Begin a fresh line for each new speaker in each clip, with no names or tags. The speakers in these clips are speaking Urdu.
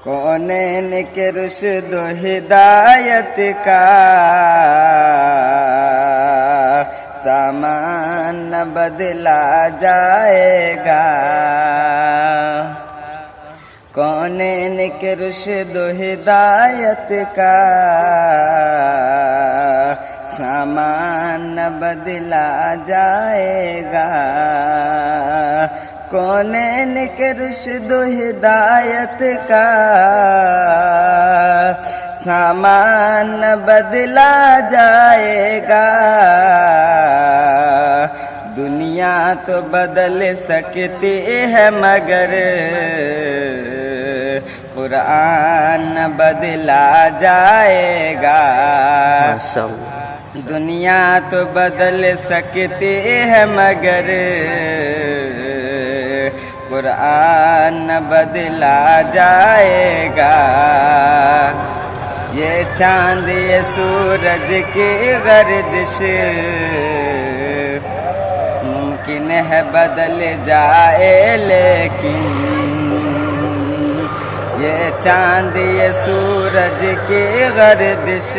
کونین کے رشد و ہدایت کا سامان نہ بدلا جائے گا، کونین کے رشد و ہدایت کا سامان نہ بدلا جائے گا، کونین کے رشد و ہدایت کا سامان نہ بدلا جائے گا۔ دنیا تو بدل سکتی ہے مگر قرآن نہ بدلا جائے گا۔ دنیا تو بدل سکتی ہے مگر قرآن نہ بدلا جائے گا۔ یہ چاند یہ سورج کی گردش ممکن ہے بدل جائے، لیکن یہ چاند یہ سورج کی گردش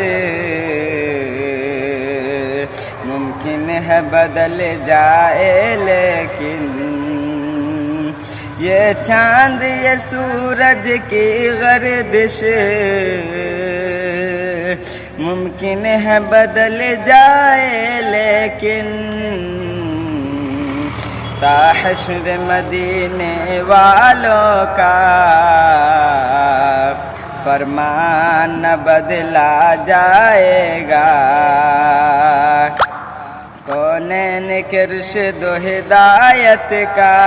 ممکن ہے بدل جائے، لیکن یہ چاند یہ سورج کی گردش ممکن ہے بدل جائے، لیکن تا حشر مدینے والوں کا فرمان نہ بدلا جائے گا۔ کونین کے رشد و ہدایت کا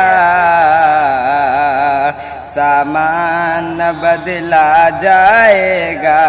سامان نہ بدلا جائے گا۔